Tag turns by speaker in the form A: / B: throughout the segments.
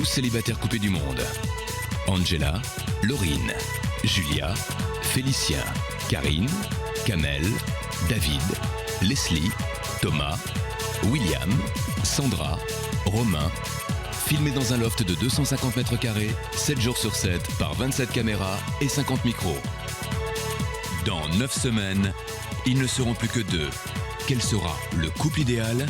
A: 12 célibataires coupés du monde. Angela, Laurine, Julia, Félicien, Karine, Kamel, David, Leslie, Thomas, William, Sandra, Romain. Filmés dans un loft de 250 mètres carrés, 7 jours sur 7, par 27 caméras et 50 micros. Dans 9 semaines, ils ne seront plus que 2. Quel sera le couple idéal?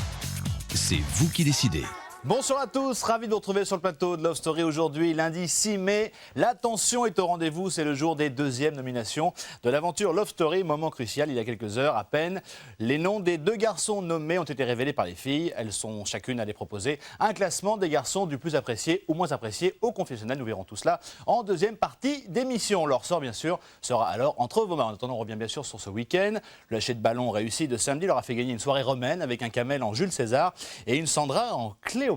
A: C'est vous qui décidez.
B: Bonsoir à tous, ravi de vous retrouver sur le plateau de Love Story aujourd'hui, lundi 6 mai. La tension est au rendez-vous, c'est le jour des deuxièmes nominations de l'aventure Love Story, moment crucial, il y a quelques heures à peine. Les noms des 2 garçons nommés ont été révélés par les filles. Elles sont chacune allées proposer un classement des garçons du plus apprécié ou moins apprécié au confessionnal. Nous verrons tout cela en deuxième partie d'émission. Leur sort, bien sûr, sera alors entre vos mains. En attendant, on revient bien sûr sur ce week-end. Le lâcher de ballon réussi de samedi leur a fait gagner une soirée romaine avec un Kamel en Jules César et une Sandra en Cléopâtre.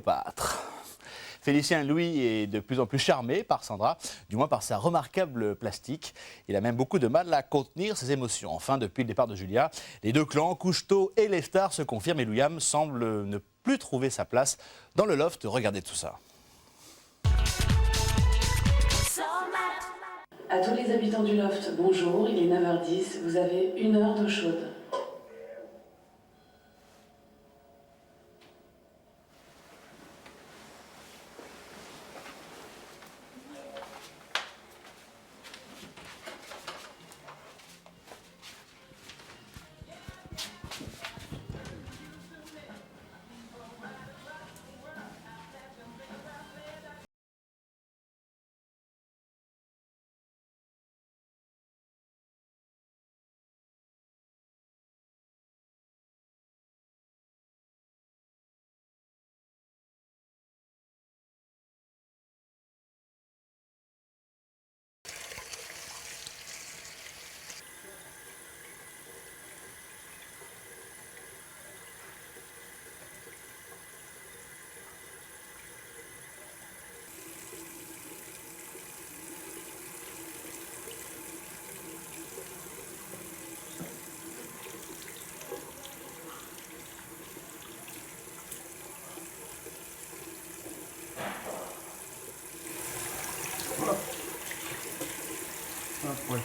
B: Félicien, Louis, est de plus en plus charmé par Sandra, du moins par sa remarquable plastique. Il a même beaucoup de mal à contenir ses émotions. Enfin, depuis le départ de Julia, les 2 clans, Couche-Tôt et les stars, se confirment et William semble ne plus trouver sa place dans le loft. Regardez tout ça.
C: À tous les habitants du loft, bonjour, il est 9h10, vous avez 1 heure d'eau chaude.
D: Ouais.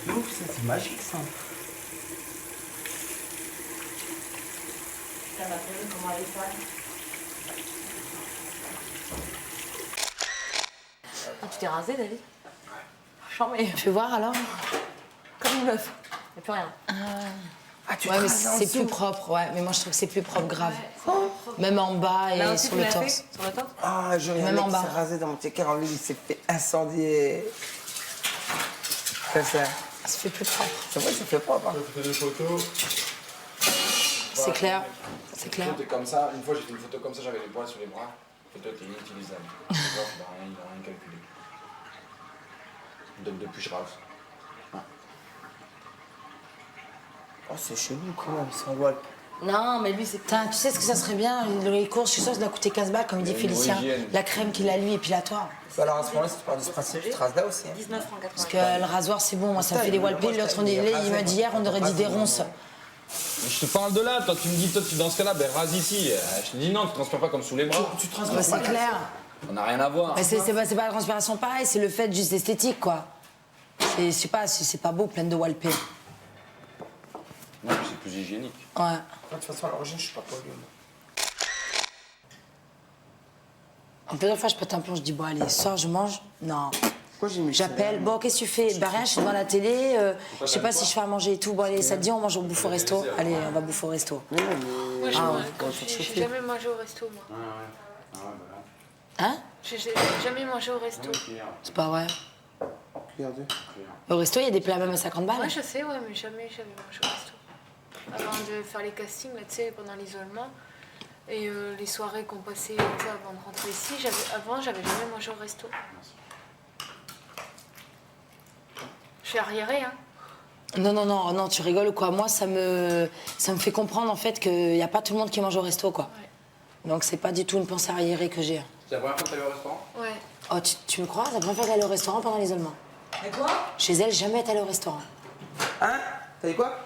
D: Ouf, ça c'est magique ça.
C: Ça va très bien, comment aller ça?
E: Ah, tu t'es rasé, David? Charmé. Fais voir alors. Comme une meuf. Il n'y a plus rien.
D: Ah, tu
F: Ouais, mais
D: traces en
F: c'est
D: dessous.
F: plus propre, ouais. Mais moi, je trouve que c'est plus propre, grave.
E: Ouais,
F: Même en bas et
E: là aussi,
F: sur
E: tu
F: le
E: l'as
F: torse.
E: fait sur le torse?
D: Ah, j'ai un
F: Même
D: mec
F: en
D: qui
F: bas.
D: s'est rasé dans mon petit cœur, lui, il s'est fait incendier. Ça.
F: Ça fait plus propre.
D: C'est vrai, ça fait propre. Hein.
G: J'ai fait 2 photos.
F: C'est clair. C'est clair.
G: Une photo comme ça. Une fois, j'ai fait une photo comme ça, j'avais les poils sur les bras. La photo était inutilisable. Il n'a rien calculé. Donc, depuis, je rase.
D: Oh, c'est chelou quand même, sans voile.
E: Non, mais lui, c'est.
F: Putain, tu sais ce que ça serait bien? Les courses, je suis sûre, ça doit coûter 15 balles, comme il dit
G: Une
F: Félicien.
G: hygiène.
F: La crème qu'il a, lui, épilatoire.
D: Bah alors à ce moment-là, si tu pars de ce principe, tu traces là aussi. Hein.
E: 19 francs 80.
F: Parce que le rasoir, c'est bon. Moi, ça me fait des wallpés. L'autre, il m'a dit hier, on aurait dit des ronces.
G: Mais je te parle de là, toi tu me dis, toi tu dans ce cas-là, ben rase ici. Je te dis non, tu transpires pas comme sous les bras.
D: Tu
F: Bah,
D: transpires
F: c'est
D: pas.
F: clair.
G: On n'a rien à voir.
F: Mais c'est pas la transpiration pareil, c'est le fait juste esthétique, quoi. Je sais pas, c'est pas beau, plein de wallpés.
G: Non, puis c'est plus hygiénique.
F: Ouais.
D: De toute façon, à l'origine, je suis pas pollué.
F: En plusieurs fois, je pète un plomb, je dis, bon, allez, sors, je mange. Non.
D: Pourquoi j'ai mis
F: J'appelle, bon, qu'est-ce que tu fais? Bah rien, je suis devant la télé, je sais pas si je fais à manger et tout. Bon, allez, ça te dit, on mange au bouffe au resto? Allez, on va bouffer au resto.
H: Moi,
D: quand
H: j'ai jamais mangé au resto, moi.
F: Hein?
H: J'ai jamais mangé au resto.
F: C'est pas vrai.
D: Regardez.
F: Au resto, il y a des plats même à 50 balles.
H: Moi, je sais, ouais, mais jamais j'avais mangé au resto. Avant de faire les castings, là, tu sais, pendant l'isolement, et les soirées qu'on passait tu sais, avant de rentrer ici, avant, j'avais jamais mangé au resto. Je suis arriérée, hein.
F: Non, tu rigoles ou quoi? Moi, ça me fait comprendre en fait qu'il n'y a pas tout le monde qui mange au resto, quoi.
H: Ouais.
F: Donc, c'est pas du tout une pensée arriérée que j'ai.
G: C'est la première fois que t'allais au restaurant?
H: Ouais.
F: Oh, tu me crois? C'est la première fois qu'elle est au restaurant pendant l'isolement.
D: Et quoi?
F: Chez elle, jamais elle est allée au restaurant.
D: Hein? T'as dit quoi?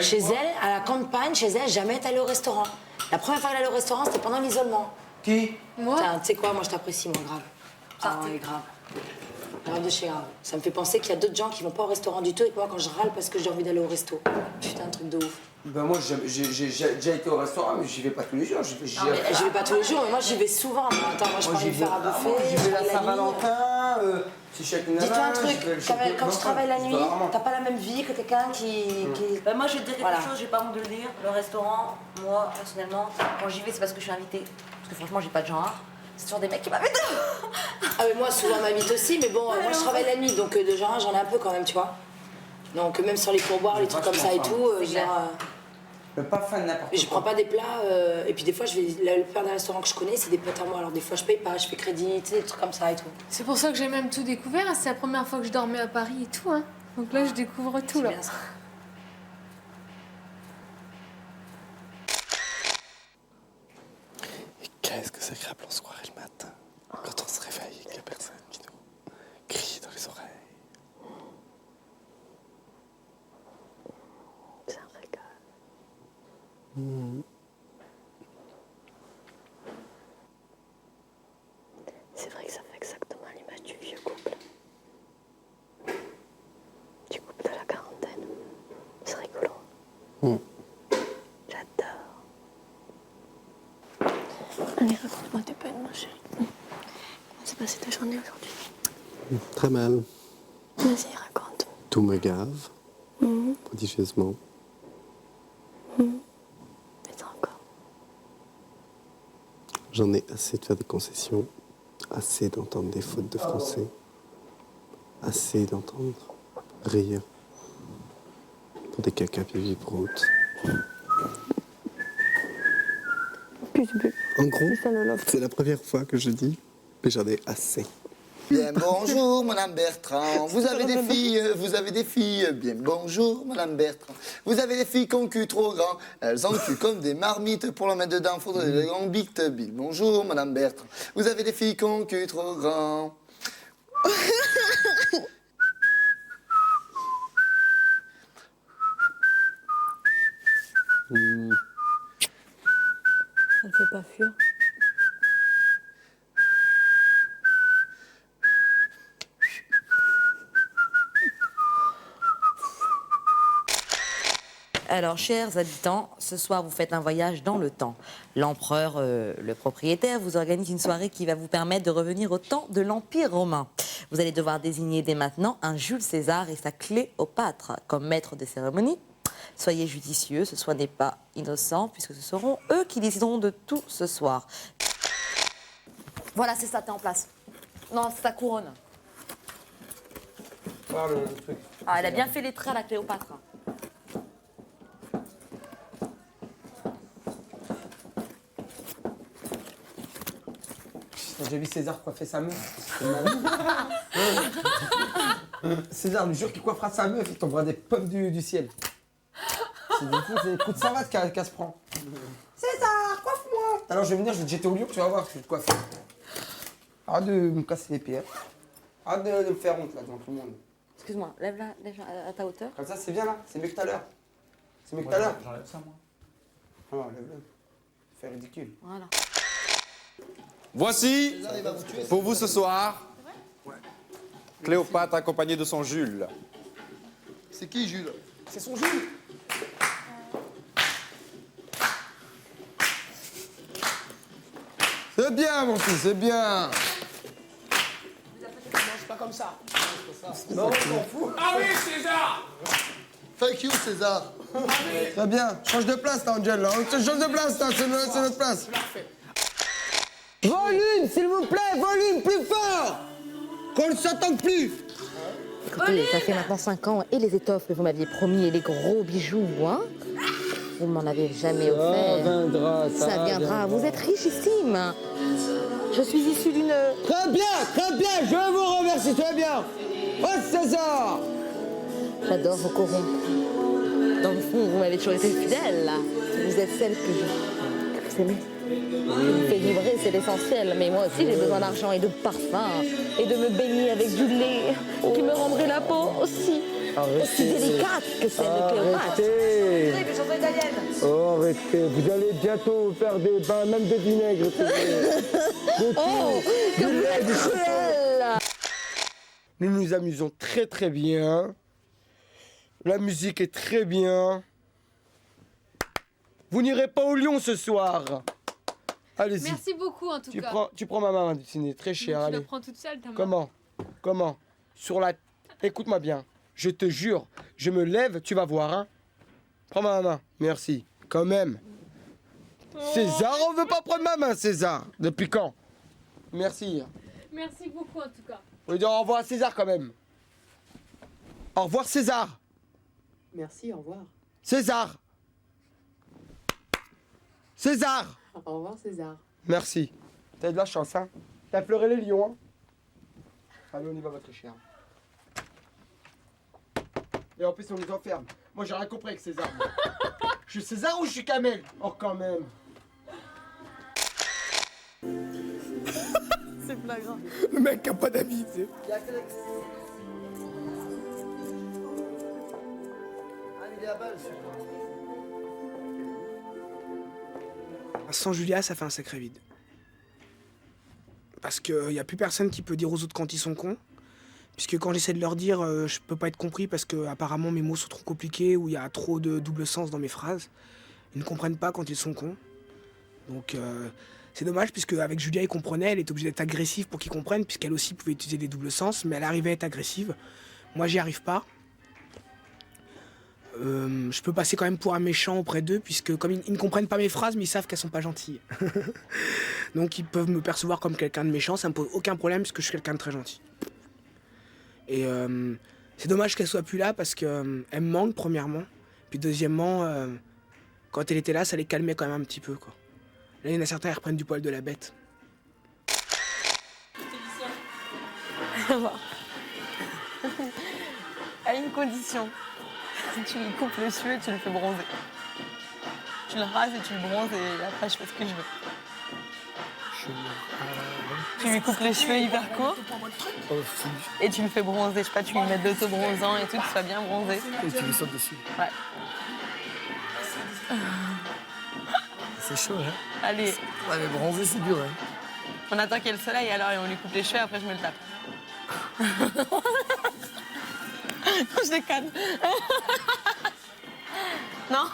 F: Chez elle, à la campagne, chez elle, jamais elle est allée au restaurant. La première fois qu'elle est allée au restaurant, c'était pendant l'isolement.
D: Qui?
H: Moi?
F: Tiens, tu sais quoi, moi je t'apprécie, moi, grave. Ah ouais, grave. Grave de chez grave. Ça me fait penser qu'il y a d'autres gens qui vont pas au restaurant du tout et que moi, quand je râle parce que j'ai envie d'aller au resto. Putain, un truc de ouf.
D: Ben moi, j'ai déjà été au restaurant, mais j'y vais pas tous les jours.
F: Je vais pas tous les jours, mais moi j'y vais souvent. Moi. Attends, moi je prends me faire à bouffer.
D: J'y vais la
F: la
D: Saint-Valentin, c'est chaque nana.
F: Dis-toi un truc, quand tu travailles la nuit, t'as pas la même vie que quelqu'un qui...
E: Bah, moi, je vais te dire quelque
F: Voilà.
E: chose, j'ai pas honte de le dire. Le restaurant, moi, personnellement, quand j'y vais, c'est parce que je suis invitée. Parce que franchement, j'ai pas de genre. C'est toujours des mecs qui m'invitent.
F: Ah mais moi souvent ma m'invite aussi, mais bon, moi je travaille la nuit, donc de genre j'en ai un peu quand même, tu vois. Donc même sur les pourboires, les trucs comme ça et tout, genre...
D: Mais pas fan de n'importe
F: Mais
D: quoi.
F: je prends pas des plats, et puis des fois, le père d'un restaurant que je connais, c'est des potes à moi. Alors des fois, je paye pas, je fais crédit, tu sais, des trucs comme ça et tout.
H: C'est pour ça que j'ai même tout découvert. Hein. C'est la première fois que je dormais à Paris et tout. Hein. Donc là, je découvre tout.
F: C'est
H: Là.
F: bien ça.
I: Et qu'est-ce que c'est agréable en soirée le matin, quand on se réveille et qu'il y a personne qui nous crie dans les oreilles.
J: C'est un régal. C'est vrai que ça fait exactement l'image du vieux couple. Du couple de la quarantaine. C'est rigolo. J'adore. Allez, raconte-moi tes peines, ma chérie. Comment s'est passée ta journée aujourd'hui?
I: Très mal.
J: Vas-y, raconte.
I: Tout me gave, prodigieusement.
J: Mais ça encore.
I: J'en ai assez de faire des concessions, assez d'entendre des fautes de français, assez d'entendre rire pour des caca pipi proutes. En gros, c'est la première fois que je dis, mais j'en ai assez.
K: Bien bonjour, Madame Bertrand. Vous avez des filles. Bien bonjour, Madame Bertrand. Vous avez des filles qui ont le cul trop grand. Elles ont le cul comme des marmites. Pour le mettre dedans, faudrait des grands bites. Bien bonjour, Madame Bertrand. Vous avez des filles qui ont le cul trop grand.
J: Ça ne fait pas fuir.
E: Alors, chers habitants, ce soir, vous faites un voyage dans le temps. L'empereur, le propriétaire, vous organise une soirée qui va vous permettre de revenir au temps de l'Empire romain. Vous allez devoir désigner dès maintenant un Jules César et sa Cléopâtre comme maître des cérémonies. Soyez judicieux, ce soir n'est pas innocent, puisque ce seront eux qui décideront de tout ce soir. Voilà, c'est ça, t'es en place. Non, c'est ta couronne.
D: Ah, le truc.
E: Ah, elle a bien fait les traits à la Cléopâtre.
D: J'ai vu César coiffer sa meuf. César, le jour qu'il coiffera sa meuf, il tombera des pommes du ciel. C'est des coups de savate qu'elle se prend. César, coiffe-moi. Alors je vais venir, je vais te jeter au lion, tu vas voir, je vais te coiffer. Arrête de me casser les pieds. Arrête de me faire honte là devant tout le monde.
E: Excuse-moi, lève-la à ta hauteur.
D: Comme ça, c'est bien là, c'est mieux que tout à l'heure. C'est mieux que tout à l'heure.
B: J'enlève ça, moi.
D: Non, lève-le. Fais ridicule.
E: Voilà.
G: Voici, pour vous ce soir, Cléopâtre accompagnée de son Jules.
K: C'est qui, Jules?
D: C'est son Jules. C'est bien, mon fils, c'est bien.
K: C'est pas comme ça.
D: Non, on s'en fout.
K: Ah oui, César! Fuck you, César.
D: Très bien. Change de place, là, Angel. Là. Change de place, là. C'est notre place. Volume, s'il vous plaît. Volume, plus fort. Qu'on ne s'entende plus.
E: Écoutez, ça fait maintenant 5 ans et les étoffes que vous m'aviez promis et les gros bijoux, hein, vous m'en avez jamais offert. Ça viendra. Vous êtes richissime. Je suis issue d'une...
D: Très bien, je vous remercie, très bien. Oh, César.
E: J'adore vos corrompus. Dans le fond, vous m'avez toujours été fidèle. Vous êtes celle que vous aimez. Me fait vibrer, c'est l'essentiel. Mais moi aussi, j'ai besoin d'argent et de parfum et de me baigner avec du lait qui me rendrait la peau aussi. Aussi délicate que celle de Cléopâtre.
D: Arrêtez.
E: Des chansons italiennes.
D: Oh, arrêtez. Vous allez bientôt faire des bains, même de vinaigre.
E: Oh, comme vous êtes cruel.
D: Nous nous amusons très très bien. La musique est très bien. Vous n'irez pas au Lion ce soir. Allez-y.
H: Merci beaucoup en tout cas.
D: Tu prends ma main, c'est très cher.
H: Tu
D: Allez.
H: la prends toute seule, ta main.
D: Comment Sur la... Écoute-moi bien. Je te jure, je me lève, tu vas voir. Hein. Prends ma main. Merci. Quand même. César, on veut pas prendre ma main, César. Depuis quand? Merci.
H: Merci beaucoup en tout cas.
D: On lui dit au revoir à César quand même. Au revoir César.
L: Merci, au revoir.
D: César. César.
L: Au revoir César.
D: Merci. T'as de la chance, hein. T'as pleuré les lions, hein. Allez, on y va, votre cher. Et en plus, on nous enferme. Moi, j'ai rien compris avec César. moi. Je suis César ou je suis Kamel? Oh, quand même.
L: C'est flagrant.
D: Le mec a pas d'amis, tu sais.
M: Sans Julia, ça fait un sacré vide. Parce qu'il n'y a plus personne qui peut dire aux autres quand ils sont cons. Puisque quand j'essaie de leur dire, je peux pas être compris parce que apparemment mes mots sont trop compliqués ou il y a trop de double sens dans mes phrases. Ils ne comprennent pas quand ils sont cons. Donc c'est dommage puisque avec Julia, ils comprenaient, elle était obligée d'être agressive pour qu'ils comprennent puisqu'elle aussi pouvait utiliser des doubles sens, mais elle arrivait à être agressive. Moi, j'y arrive pas. Je peux passer quand même pour un méchant auprès d'eux, puisque comme ils ne comprennent pas mes phrases, mais ils savent qu'elles sont pas gentilles. Donc ils peuvent me percevoir comme quelqu'un de méchant, ça me pose aucun problème, puisque je suis quelqu'un de très gentil. Et c'est dommage qu'elle soit plus là, parce qu'elle me manque, premièrement. Puis deuxièmement, quand elle était là, ça les calmait quand même un petit peu, quoi. Là, il y en a certains, ils reprennent du poil de la bête.
L: À une condition. Tu lui coupes les cheveux et tu le fais bronzer. Tu le rases et tu le bronzes et après je fais ce que je veux. Tu lui coupes les cheveux hyper courts et tu le fais bronzer. Je sais pas, tu lui mets de l'auto-bronzant et tout, qu'il soit bien bronzé.
D: Et tu lui sautes dessus.
L: Ouais.
D: C'est chaud, hein.
L: Allez.
D: Ouais, mais bronzer, c'est dur, hein.
L: On attend qu'il y ait le soleil alors et on lui coupe les cheveux et après je me le tape. Je déconne. Non.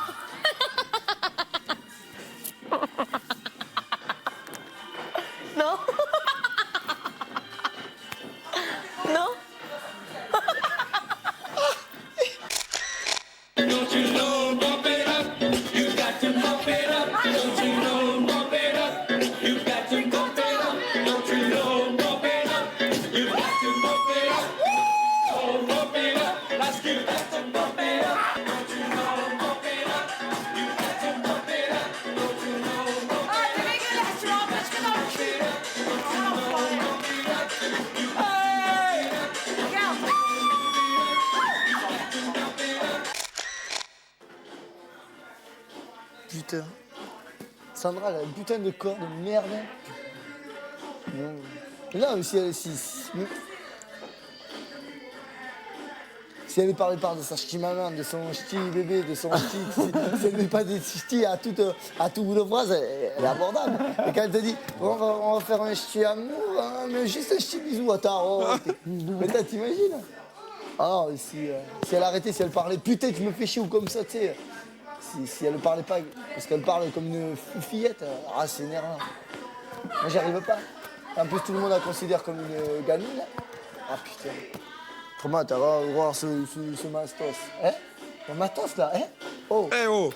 L: Non. Non.
N: Don't you know, bump it up. You got to bump it up. Don't you know, bump it up. You got to bump it up. Don't you know, bump it up. You got to bump it up. Oh, bump it up. That's you got to bump it up. Don't you know, bump it up. You got to bump it up. Don't you know, bump it up. Tu m'égages, tu m'empêches que dans le cul. Don't you know, bump it up. You got to bump it up.
K: Putain. Sandra, elle a un putain de corps de merde. Non. Non, mais si elle. Si elle ne parlait pas de sa ch'ti maman, de son ch'ti bébé, de son ch'ti. Si elle met pas des ch'tis à tout bout de phrase, elle est abordable. Et quand elle te dit, on va faire un ch'ti amour, hein, mais juste un ch'ti bisou, attends. Mais t'imagines? Ah, si elle arrêtait, si elle parlait, putain, tu me fais chier ou comme ça, tu sais. Si elle ne parlait pas, parce qu'elle parle comme une fillette, c'est énervant. Moi, j'y arrive pas. En plus, tout le monde la considère comme une gamine. Ah putain. Comment t'as va voir ce mastos? Hein? Le matos là, hein? Oh!
D: Eh oh!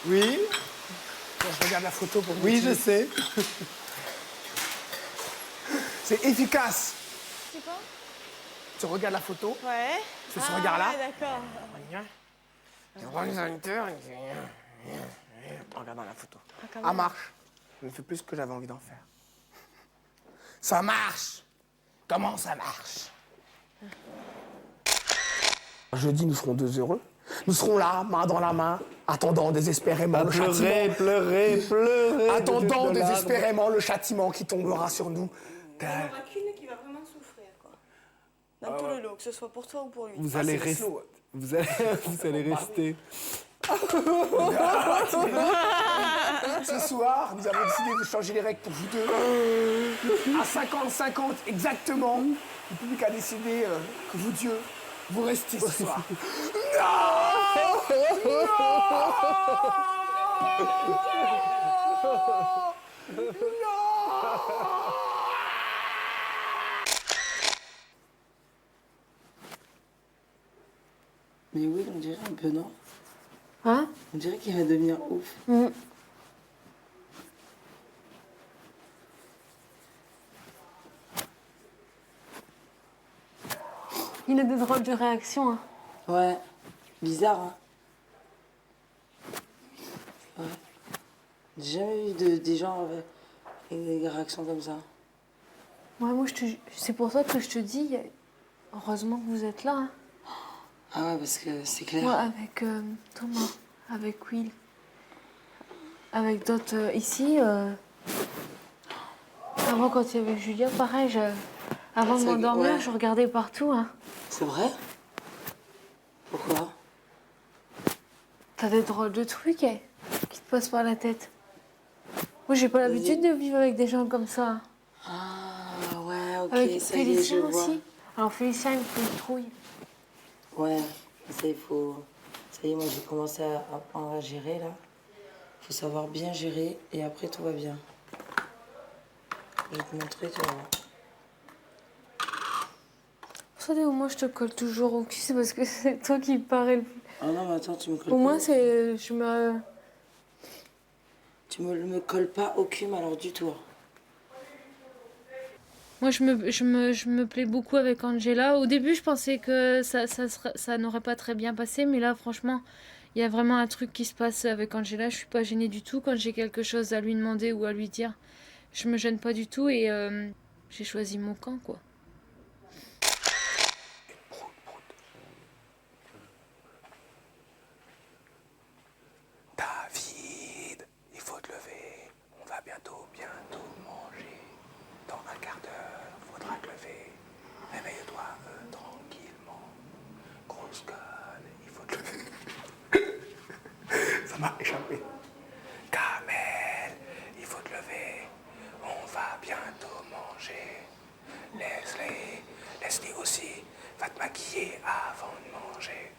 D: Oui.
M: Bon, je regarde la photo pour
D: Oui, je
M: motiver.
D: sais.
M: C'est efficace.
L: C'est quoi?
M: Tu regardes la photo.
L: Ouais.
M: C'est ce regard-là.
L: Ouais, d'accord.
M: En regardant la photo.
L: quand
M: Ah,
L: même.
M: marche. Ça me fait plus que j'avais envie d'en faire. Ça marche. Comment ça marche? Jeudi, nous serons 2 heureux. Nous serons là, main dans la main, attendant désespérément le châtiment.
D: pleurer.
M: Attendant désespérément le châtiment qui tombera sur nous.
L: Il n'y en aura qu'une qui va vraiment souffrir, quoi. Dans tout le lot, que ce soit pour toi ou pour lui.
D: Vous allez rester. Vous allez rester.
M: Ce soir, nous avons décidé de changer les règles pour vous deux. À 50-50 exactement, le public a décidé que vous, Dieu, vous restiez ce soir.
F: Mais oui, on dirait un peu, non?
C: Hein?
F: On dirait qu'il va devenir ouf.
C: Il a des drôles de réactions. Hein.
F: Ouais, bizarre, hein? Ouais. J'ai jamais vu des gens avec des réactions comme ça.
C: Ouais, moi, c'est pour ça que je te dis, heureusement que vous êtes là. Hein.
F: Ah ouais, parce que c'est clair.
C: Ouais, avec Thomas, avec Will, avec d'autres ici. Avant, quand il y avait Julia, pareil, avant de m'endormir,
F: ouais.
C: je regardais partout. Hein.
F: C'est vrai? Pourquoi?
C: T'as des drôles de trucs qui te passent par la tête. Moi, j'ai pas l'habitude de vivre avec des gens comme ça.
F: Ah ouais, ok,
C: Avec
F: ça y est, je
C: Félicien
F: vois.
C: aussi. Alors, Félicien, il me fait une trouille.
F: Ouais, ça il faut... Ça y est, moi j'ai commencé à apprendre à gérer là. Faut savoir bien gérer et après tout va bien. Je vais te montrer, tu vas voir.
C: Vous savez, au moins, je te colle toujours au cul, c'est parce que c'est toi qui paraît le plus.
F: Ah non, mais attends, tu me colles
C: Au
F: pas.
C: moins, c'est. Je me.
F: Tu me colles pas au cul, mais alors du tout.
H: Moi, je me plais beaucoup avec Angela. Au début, je pensais que ça n'aurait pas très bien passé, mais là, franchement, il y a vraiment un truc qui se passe avec Angela. Je suis pas gênée du tout quand j'ai quelque chose à lui demander ou à lui dire. Je me gêne pas du tout et j'ai choisi mon camp, quoi.
M: David, il faut te lever. On va bientôt manger. Dans un quart d'heure, faudra te lever. Réveille-toi tranquillement. Grosse conne, il faut te lever. Ça m'a échappé. Kamel, il faut te lever. On va bientôt manger. Leslie aussi, va te maquiller avant de manger.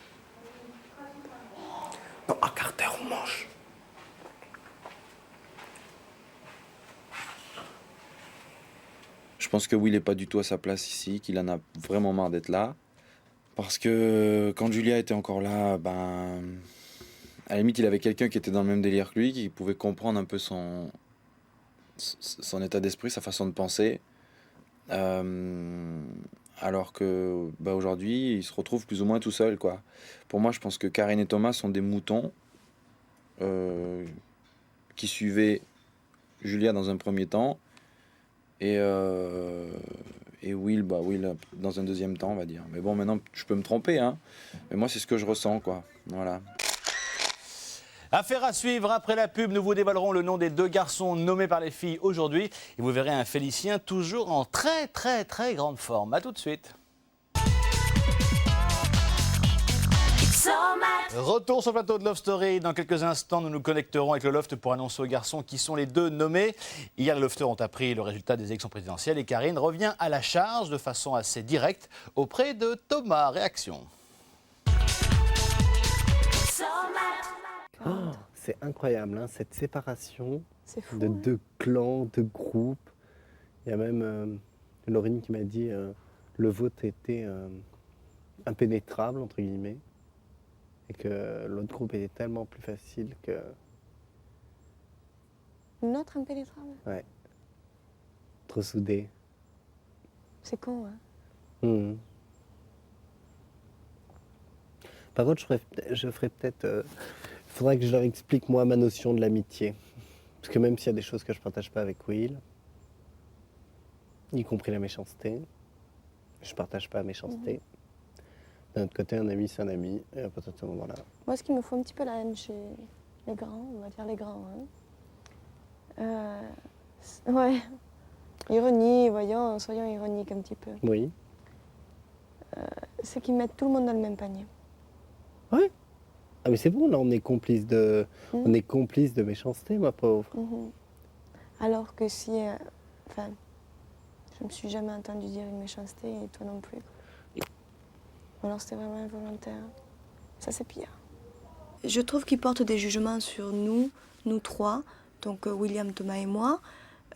M: Dans un quart d'heure, on mange.
G: Je pense que Will n'est pas du tout à sa place ici, qu'il en a vraiment marre d'être là. Parce que quand Julia était encore là, ben, à la limite, il avait quelqu'un qui était dans le même délire que lui, qui pouvait comprendre un peu son état d'esprit, sa façon de penser. Alors que bah, aujourd'hui, il se retrouve plus ou moins tout seul, quoi. Pour moi, je pense que Karine et Thomas sont des moutons qui suivaient Julia dans un premier temps et Will, Will dans un deuxième temps, on va dire. Mais bon, maintenant, je peux me tromper, hein. Mais moi, c'est ce que je ressens, quoi. Voilà.
B: Affaire à suivre après la pub, nous vous dévoilerons le nom des 2 garçons nommés par les filles aujourd'hui. Et vous verrez un Félicien toujours en très grande forme. A tout de suite. Retour sur le plateau de Love Story. Dans quelques instants, nous nous connecterons avec le Loft pour annoncer aux garçons qui sont les 2 nommés. Hier, les Lofters ont appris le résultat des élections présidentielles et Karine revient à la charge de façon assez directe auprès de Thomas. Réaction.
I: Oh, c'est incroyable, hein, cette séparation
C: fou,
I: de
C: hein.
I: 2 clans, 2 groupes. Il y a même Laurine qui m'a dit le vote était impénétrable, entre guillemets. Et que l'autre groupe était tellement plus facile que...
J: Notre impénétrable.
I: Ouais. Trop soudé.
J: C'est con, hein.
I: Mhm. Par contre, je ferais peut-être... Il faudrait que je leur explique, moi, ma notion de l'amitié. Parce que même s'il y a des choses que je partage pas avec Will, y compris la méchanceté, je partage pas la méchanceté. D'un autre côté, un ami, c'est un ami. Et à partir de ce moment-là...
J: Moi, ce qui me fout un petit peu la haine chez les grands, on va dire les grands, hein. Ouais. Ironie, voyons, soyons ironiques un petit peu.
I: Oui.
J: C'est qu'ils mettent tout le monde dans le même panier.
I: Ouais. Ah mais c'est bon, là, on est complice de... On est complice de méchanceté, ma pauvre.
J: Mhm. Alors que si... Enfin, je me suis jamais entendue dire une méchanceté et toi non plus. Ou alors c'était vraiment involontaire. Ça, c'est pire. Je trouve qu'ils portent des jugements sur nous trois, donc William, Thomas et moi,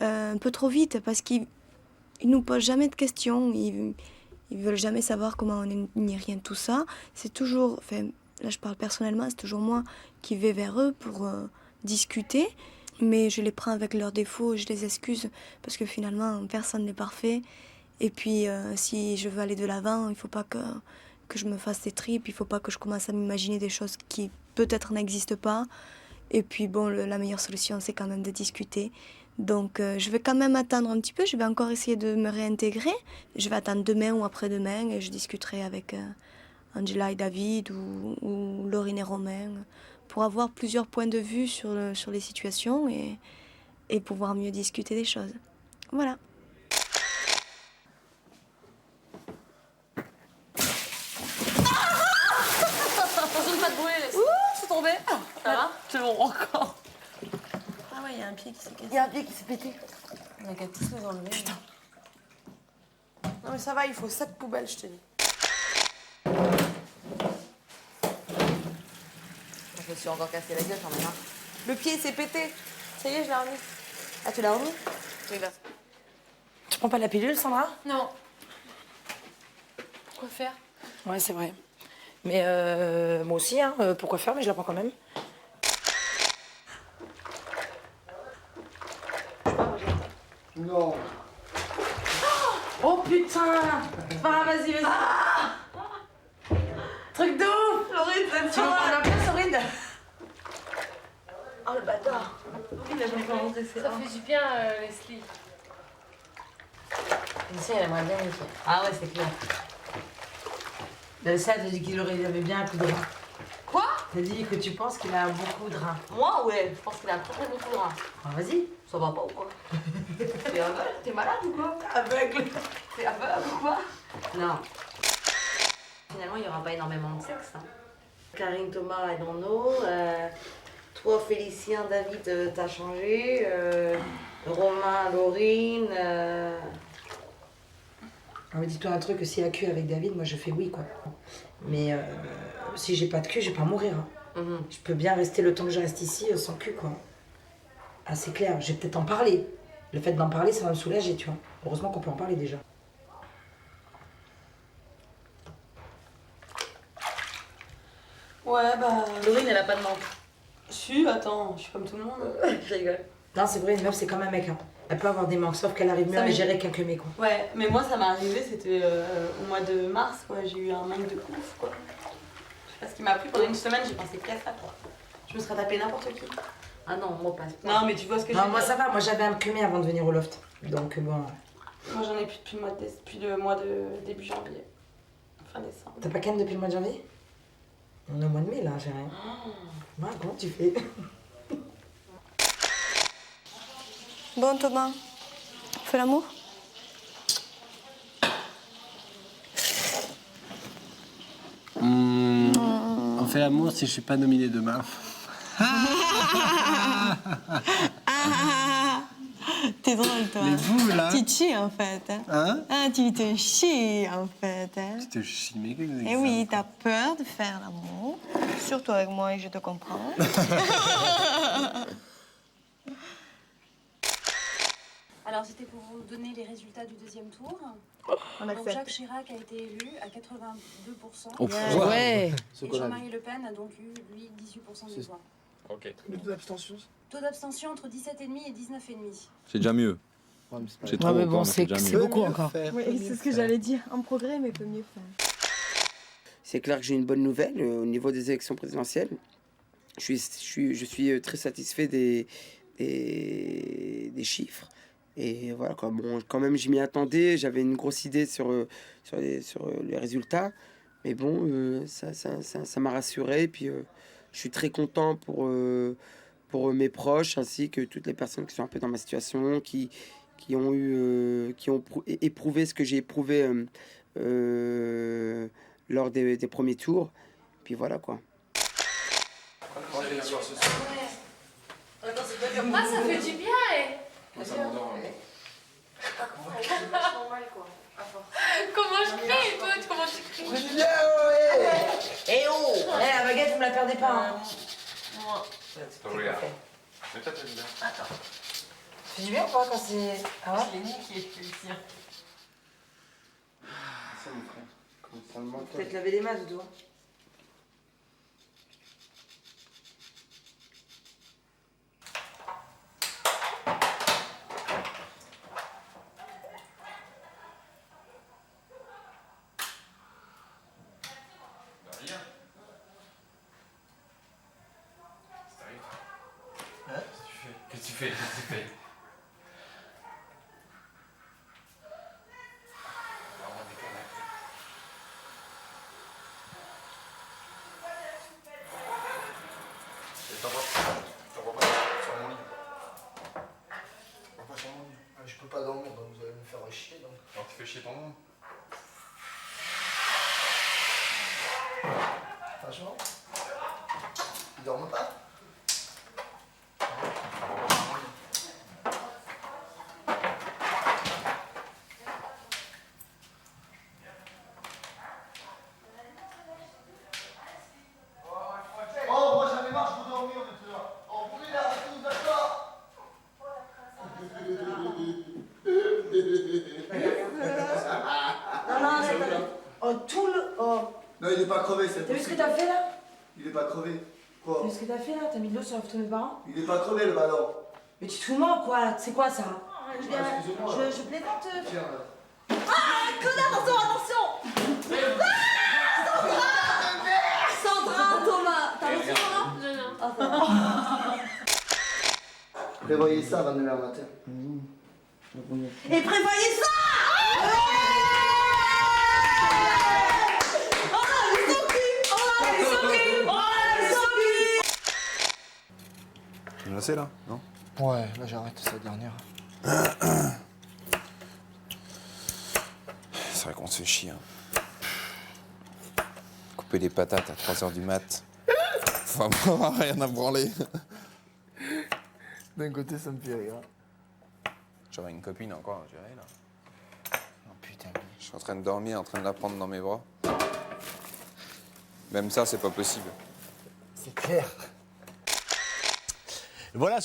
J: un peu trop vite parce qu'ils nous posent jamais de questions. Ils veulent jamais savoir comment on est ni rien de tout ça. C'est toujours... Enfin, là, je parle personnellement, c'est toujours moi qui vais vers eux pour discuter. Mais je les prends avec leurs défauts, je les excuse parce que finalement, personne n'est parfait. Et puis, si je veux aller de l'avant, il ne faut pas que je me fasse des tripes, il ne faut pas que je commence à m'imaginer des choses qui peut-être n'existent pas. Et puis, bon, la meilleure solution, c'est quand même de discuter. Donc, je vais quand même attendre un petit peu, je vais encore essayer de me réintégrer. Je vais attendre demain ou après-demain et je discuterai avec Angela et David ou Laurine et Romain pour avoir plusieurs points de vue sur les situations et pouvoir mieux discuter des choses. Voilà.
L: Attention de pas te brûler, laisse. Ouh, je suis tombée. Ça va? Je le rends encore.
J: Ah ouais, il y a un pied qui s'est cassé.
F: Il y a un pied qui s'est pété.
L: On a qu'à tous les enlever.
F: Putain. Non mais ça va, il faut 7 poubelles, je te dis.
E: Je me suis encore cassé la gueule quand même. Hein.
F: Le pied s'est pété. Ça y est, je l'ai remis.
E: Ah, tu l'as remis?
F: Oui, là. Tu prends pas la pilule, Sandra?
L: Non. Pourquoi faire?
F: Ouais, c'est vrai. Mais moi aussi, hein, pourquoi faire, mais je la prends quand même.
D: Non.
F: Oh putain! C'est pas grave, vas-y, vas-y. Truc de ouf! Laurine, ça te prends la place, Laurine? Oh le bâtard!
L: Il a pas rentré, ça fait du bien, Leslie.
F: Ici, elle aimerait bien ici. Ah ouais, c'est clair. Ça, t'as dit qu'il avait bien un coup de rein.
E: Quoi?
F: T'as dit que tu penses qu'il a beaucoup de reins.
E: Moi, ouais, je pense qu'il a très beaucoup de reins.
F: Ah, vas-y.
E: Ça va pas ou quoi? T'es aveugle? T'es malade ou quoi?
F: Aveugle.
E: T'es aveugle ou quoi? Non. Finalement, il n'y aura pas énormément de sexe. Hein.
F: Karine, Thomas et Nono. Toi, Félicien, David, t'as changé. Romain, Laurine. Ah, mais dis-toi un truc, s'il y a cul avec David, moi je fais oui, quoi. Mais si j'ai pas de cul, je vais pas mourir. Hein. Je peux bien rester le temps que je reste ici sans cul, quoi. Ah, c'est clair, je vais peut-être en parler. Le fait d'en parler, ça va me soulager, tu vois. Heureusement qu'on peut en parler déjà.
L: Ouais, bah.
E: Laurine, elle a pas de manque.
L: Si, attends, je suis comme tout le monde.
E: Je rigole.
F: Non, c'est vrai, une meuf, c'est comme un mec. Hein. Elle peut avoir des manques, sauf qu'elle arrive mieux à gérer qu'un mec, quoi.
L: Ouais, mais moi, ça m'est arrivé, c'était au mois de mars, quoi. J'ai eu un manque de ouf, quoi. Je sais pas ce qui m'a pris. Pendant une semaine, j'ai pensé qu'à ça, quoi. Je me serais tapé n'importe qui.
E: Ah non, moi pas.
L: Non, mais tu vois ce que je veux
F: Non, moi
L: dire.
F: ça va, moi j'avais un cumé avant de venir au loft. Donc bon.
L: Moi, j'en ai plus depuis le mois de début janvier. Fin décembre.
F: T'as pas ken depuis le mois de janvier? On est au mois de mai là, j'ai rien. Ouais, comment tu fais?
J: Bon, Thomas, on fait l'amour?
I: On fait l'amour si je suis pas nominé demain.
J: T'es drôle, toi.
I: Mais vous, là?
J: Tu te chies, en fait.
I: Hein?
J: Ah, tu te chies, en fait. Hein?
I: Tu te chies, mais qu'est-ce que c'est
J: Eh
I: que
J: oui, t'as peur de faire l'amour. Surtout avec moi, et je te comprends.
O: Alors, c'était pour vous donner les résultats du deuxième tour.
J: On
O: Donc
J: accepte.
O: Jacques Chirac a été élu à 82%.
E: Oh, ouais.
O: Et Jean-Marie Le Pen a donc eu, lui, 18% des voix.
P: Ok.
M: Le taux d'abstention?
O: Taux d'abstention entre 17,5 et 19,5.
G: C'est déjà mieux. C'est trop
E: mais bon,
G: encore, mais
E: c'est
G: déjà mieux.
E: beaucoup encore.
J: Oui, c'est ce que j'allais dire. En progrès, mais peut mieux faire.
Q: C'est clair que j'ai une bonne nouvelle au niveau des élections présidentielles. Je suis très satisfait des chiffres. Et voilà, quoi. Bon, quand même, je m'y attendais. J'avais une grosse idée sur les résultats. Mais bon, ça m'a rassuré. Et puis, je suis très content pour mes proches, ainsi que toutes les personnes qui sont un peu dans ma situation, qui ont éprouvé ce que j'ai éprouvé lors des premiers tours. Puis voilà, quoi.
H: Moi, ça fait du bien,
G: Moi, ça m'endort.
H: Comment je crie, toi? Comment tu cries?
F: Eh oh! Eh, la baguette, vous me la perdez pas, hein.
P: Regarde. Mets-toi ta vie là.
F: Attends. Ça fait du bien ou pas quand c'est... Ah ouais?
L: Je l'ai niqué, Félicien.
D: Ça, mon frère. Comment ça me manque.
F: Peut-être laver les mains, Doudou.
P: Rien.
K: Hein?
P: Qu'est-ce que tu fais? Qu'est-ce que tu fais?
K: T'envoies pas sur mon lit. T'envoies pas sur mon lit. Je peux pas dormir, donc vous allez me faire chier. Donc.
P: Alors tu fais chier ton monde.
K: Franchement, ils dorment pas. Oh, moi j'en ai marre, je veux dormir maintenant. Oh, vous voulez là, tous d'accord?
F: Non, non, arrête, arrête. Oh, tout le... Oh.
K: Non, il est pas crevé, c'est
F: T'as vu ce que t'as fait, là?
K: Il est pas crevé. Quoi?
F: T'as vu ce que t'as fait, là? T'as mis de l'eau sur la photo de mes parents?
K: Il est pas crevé le ballon.
F: Mais tu te fous de moi ou quoi? C'est quoi, ça?
K: Je excusez-moi.
F: Je plaisante.
K: Tiens, là.
F: Ah, connard, attention! Sandra, Thomas! T'as reçu Thomas?
H: Non, non.
K: Prévoyez ça avant demain matin.
F: Et prévoyez ça!
G: Tu me laissé là, non?
D: Ouais, là j'arrête cette dernière.
G: C'est vrai qu'on se fait chier. Hein. Couper les patates à 3h du mat. Enfin, bon, rien à branler.
K: D'un côté, ça me fait rire.
G: J'aurais une copine encore à gérer là.
D: Oh putain.
G: Je suis en train de dormir, en train de la prendre dans mes bras. Même ça, c'est pas possible.
D: C'est clair.
B: Voilà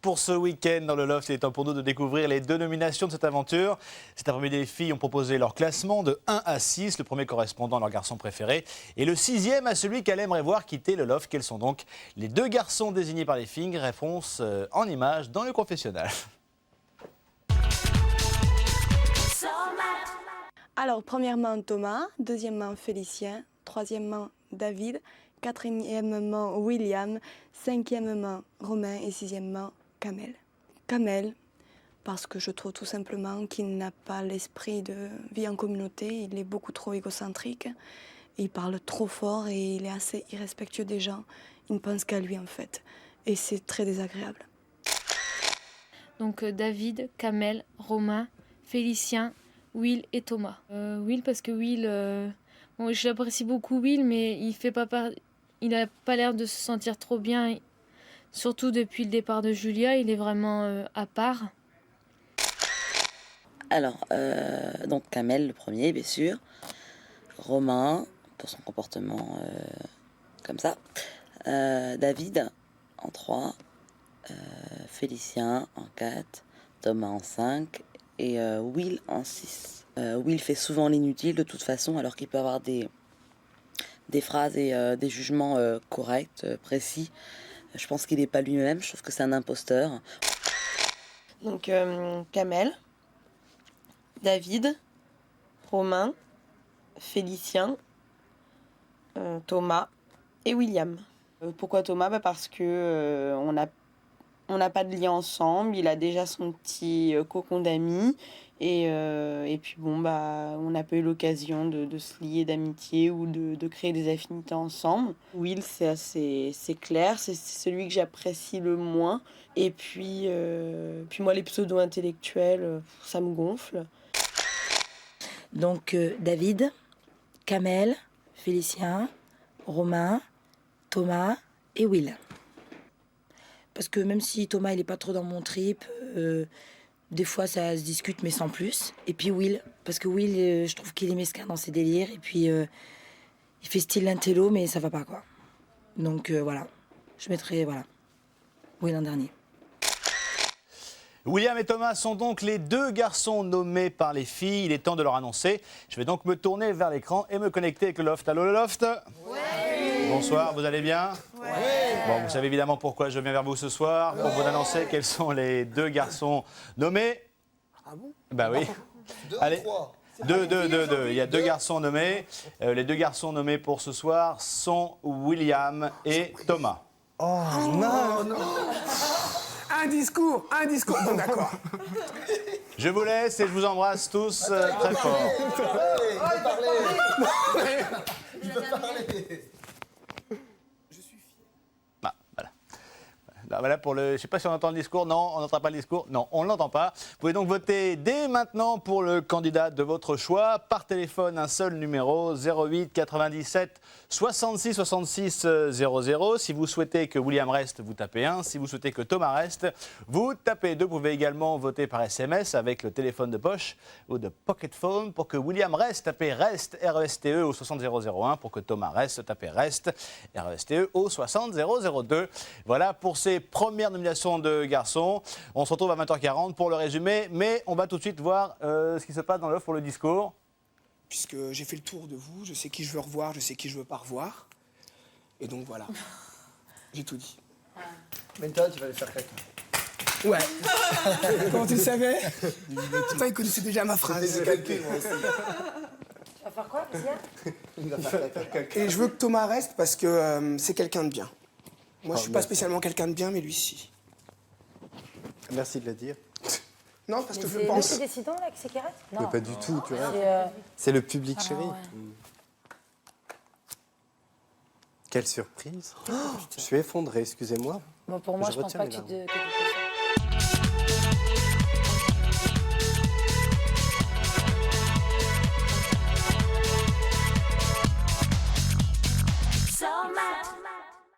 B: pour ce week-end dans le Loft. Il est temps pour nous de découvrir les 2 nominations de cette aventure. Cet après-midi, les filles ont proposé leur classement de 1 à 6, le premier correspondant à leur garçon préféré, et le 6e à celui qu'elle aimerait voir quitter le Loft. Quels sont donc les 2 garçons désignés par les filles? Réponse en images dans le confessionnal.
J: Alors, premièrement, Thomas. Deuxièmement, Félicien. Troisièmement, David. Quatrièmement, William. Cinquièmement, Romain. Et sixièmement, Kamel. Kamel, parce que je trouve tout simplement qu'il n'a pas l'esprit de vie en communauté. Il est beaucoup trop égocentrique. Il parle trop fort et il est assez irrespectueux des gens. Il ne pense qu'à lui, en fait. Et c'est très désagréable.
H: Donc David, Kamel, Romain, Félicien, Will et Thomas. Will parce que Will, bon, j'apprécie beaucoup Will, mais il n'a pas l'air de se sentir trop bien, surtout depuis le départ de Julia. Il est vraiment à part.
E: Alors, donc Kamel, le premier, bien sûr. Romain, pour son comportement comme ça. David, en 3. Félicien, en 4. Thomas, en 5.
F: et Will en 6. Will fait souvent l'inutile de toute façon, alors qu'il peut avoir des phrases et des jugements corrects, précis. Je pense qu'il n'est pas lui-même, je trouve que c'est un imposteur.
R: Donc Kamel, David, Romain, Félicien, Thomas et William. Pourquoi Thomas? Parce que on n'a pas de lien ensemble, il a déjà son petit cocon d'amis et puis bon on n'a pas eu l'occasion de se lier d'amitié ou de créer des affinités ensemble. Will, c'est clair, c'est celui que j'apprécie le moins et puis moi les pseudo-intellectuels, ça me gonfle.
S: Donc David, Kamel, Félicien, Romain, Thomas et Will. Parce que même si Thomas il est pas trop dans mon trip, des fois ça se discute mais sans plus. Et puis Will, parce que Will, je trouve qu'il est mesquin dans ses délires et puis il fait style l'intello mais ça va pas quoi. Donc voilà, je mettrai Will en dernier.
B: William et Thomas sont donc les deux garçons nommés par les filles. Il est temps de leur annoncer. Je vais donc me tourner vers l'écran et me connecter avec le loft. Allô le loft? Ouais. Bonsoir, vous allez bien? Ouais. Bon, vous savez évidemment pourquoi je viens vers vous ce soir, pour vous annoncer quels sont les deux garçons nommés.
D: Ah bon?
B: Bah oui. Allez. Deux. Il y a deux garçons nommés. Les deux garçons nommés pour ce soir sont William et Thomas.
D: Oh non. Un discours. Bon, d'accord.
B: Je vous laisse et je vous embrasse tous très fort.
D: Il veut parler.
B: Voilà pour le. Je ne sais pas si on entend le discours. Non, on n'entend pas le discours. Non, on ne l'entend pas. Vous pouvez donc voter dès maintenant pour le candidat de votre choix. Par téléphone, un seul numéro 08 97 66 66 00. Si vous souhaitez que William reste, vous tapez 1. Si vous souhaitez que Thomas reste, vous tapez 2. Vous pouvez également voter par SMS avec le téléphone de poche ou de pocket phone. Pour que William reste, tapez REST, R-E-S-T-E au 60001. Pour que Thomas reste, tapez REST, R-E-S-T-E au 60002. Voilà pour ces premières nominations de garçons. On se retrouve à 20h40 pour le résumé, mais on va tout de suite voir ce qui se passe dans l'offre pour le discours.
M: Puisque j'ai fait le tour de vous, je sais qui je veux revoir, je sais qui je veux pas revoir. Et donc voilà, j'ai tout dit.
D: Mais toi, tu vas aller faire caca.
M: Ouais. Comment tu le savais? Toi, il connaissait déjà ma phrase.
D: Tu
F: vas faire quoi,
D: Il va faire caca.
M: Et je veux que Thomas reste parce que c'est quelqu'un de bien. Moi, je suis pas spécialement quelqu'un de bien, mais lui, si.
I: Merci de le dire.
M: Non, parce que je
F: c'est
M: pense.
F: C'est décidant, là, que c'est qui reste?
I: Mais pas du tout, tu vois.
F: C'est,
I: C'est le public,
F: ah,
I: chéri.
F: ouais.
I: Quelle surprise. Je suis effondré, excusez-moi.
F: Bon, pour moi, je pense
I: retiens
F: pas
I: les
F: que
I: larmes.
F: tu